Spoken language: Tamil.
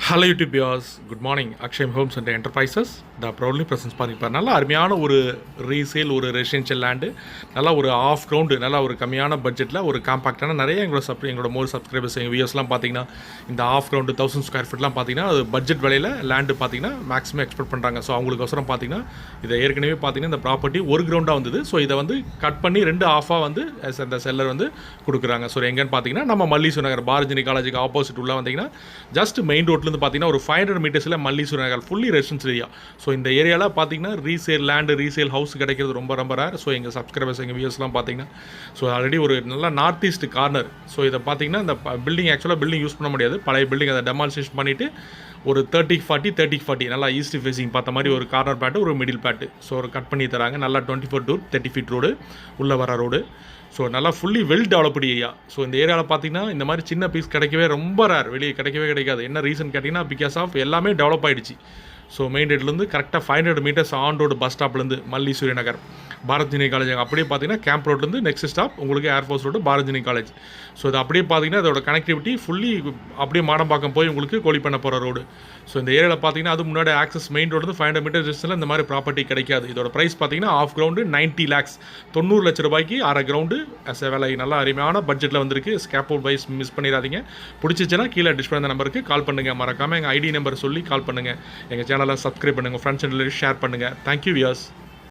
Hello YouTube viewers, good morning. Akshayam homes and enterprises the proudly presents பார்த்துப்பார். நல்லா அருமையான ஒரு ரீசேல், ஒரு ரெசிடென்ஷியல் லேண்டு, நல்லா ஒரு ஆஃப் கிரவுண்டு, நல்லா ஒரு கம்மியான பட்ஜெட்டில் ஒரு காம்பாக்டான நிறைய எங்களோட மோர் சப்ஸ்கிரைபர்ஸ் எங்கள் வியூஸ்லாம் பார்த்தீங்கன்னா இந்த ஆஃப் கிரவுண்டு 1000 ஸ்கொயர் ஃபீட்லாம் பார்த்தீங்கன்னா அது பட்ஜெட் விலையில் லேண்டு பார்த்தீங்கன்னா மேக்ஸிமம் எக்ஸ்பெக்ட் பண்ணுறாங்க. ஸோ அவங்களுக்கோசரம் பார்த்தீங்கன்னா இதை ஏற்கனவே பார்த்தீங்கன்னா இந்த ப்ராப்பர்ட்டி ஒரு கிரவுண்டாக வந்தது. ஸோ இதை வந்து கட் பண்ணி 2 ஆஃபாக வந்து அந்த செல்லர் வந்து கொடுக்குறாங்க. ஸோ எங்கன்னு பார்த்தீங்கன்னா நம்ம மல்லீஸ்வரர் நகர் பாரதினி காலேஜுக்கு ஆப்போசிட் உள்ள வந்தீங்கன்னா ஜஸ்ட் மெயின் ரோட்லேருந்து பார்த்தீங்கன்னா ஒரு 500 மீட்டர்ஸில் மல்லீஸ்வரர் நகர் ஃபுல்லி ரெசிடென்ஸ் ஏரியா. ஸோ இந்த ஏரியாவில் பார்த்தீங்கன்னா ரீசேல் லேண்டு, ரீசேல் ஹவுஸ் கிடைக்கிறது ரொம்ப ரொம்ப ரேர். ஸோ எங்கள் சப்ஸ்கிரைபர்ஸ், எங்கள் வியூஸ்லாம் பார்த்தீங்கன்னா ஸோ ஆல்ரெடி ஒரு நல்ல நார்த் ஈஸ்ட் கார்னர். ஸோ இதை பார்த்தீங்கன்னா இந்த பில்டிங் ஆக்சுவலாக பில்டிங் யூஸ் பண்ண முடியாது, பழைய பில்டிங் அதை டெமாலிஷேஷன் பண்ணிவிட்டு ஒரு 30-40 நல்லா ஈஸ்ட் ஃபேஸிங் பார்த்த மாதிரி ஒரு கார்னர் பேட்டு, ஒரு மிடில் பேட்டு. ஸோ ஒரு கட் பண்ணி தராங்க. நல்லா 24 to 30 ஃபீட் ரோடு உள்ளே வர ரோடு. ஸோ நல்லா fully well developed area. So இந்த ஏரியாவில் பார்த்தீங்கன்னா இந்த மாதிரி சின்ன பீஸ் கிடைக்கவே ரொம்ப ரேர், வெளியே கிடைக்கவே கிடைக்காது. என்ன ரீசன் கேட்டிங்கன்னா பிகாஸ் ஆஃப் எல்லாமே டெவலப் ஆகிடுச்சு. ஸோ மெயின் ரோட்லேருந்து கரெக்டாக 500 மீட்டர்ஸ் ஆன் ரோடு பஸ் ஸ்டாப்லேருந்து மல்லீஸ்வரி நகர் பாரதினி காலேஜ், அப்படியே பார்த்தீங்கன்னா கேம்ப் ரோட்லேருந்து நெக்ஸ்ட் ஸ்டாப் உங்களுக்கு air force road Bharathini college. So இது அப்படியே பார்த்தீங்கன்னா அதோட கனெக்டிவிட்டி ஃபுல்லி அப்படியே மாடம்பாக்கம் போய் உங்களுக்கு கோழிப்பண்ண போகிற ரோடு. ஸோ இந்த ஏரியாவில் பார்த்தீங்கன்னா அது முன்னாடி ஆக்சஸ் மெயின் ரோடு 500 மீட்டர் டிஸ்டன்ஸில் இந்த மாதிரி ப்ராப்பர்ட்டி கிடைக்காது. இதோட ப்ரைஸ் பார்த்தீங்கன்னா ஆஃப் கிரவுண்டு 90 lakhs, 90 லட்ச ரூபாய்க்கு அரை கிரவுண்டு அஸ் வேலை. நல்லா அருமையான பட்ஜெட்டில் வந்திருக்கு. ஸ்கேப் அவுட் வைஸ் மிஸ் பண்ணிடாதீங்க. பிடிச்சிச்சுன்னா கீழே டிஸ்பிளே அந்த நம்பருக்கு கால் பண்ணுங்கள். மறக்காமல் எங்கள் ஐடி நம்பர் சொல்லி கால் பண்ணுங்கள். எங்கள் சேனலை சப்ஸ்கிரைப் பண்ணுங்கள், ஃப்ரெண்ட்ஸ் அண்ட் ரிலேட்டிவ்ஸ் ஷேர் பண்ணுங்கள். Thank you wears.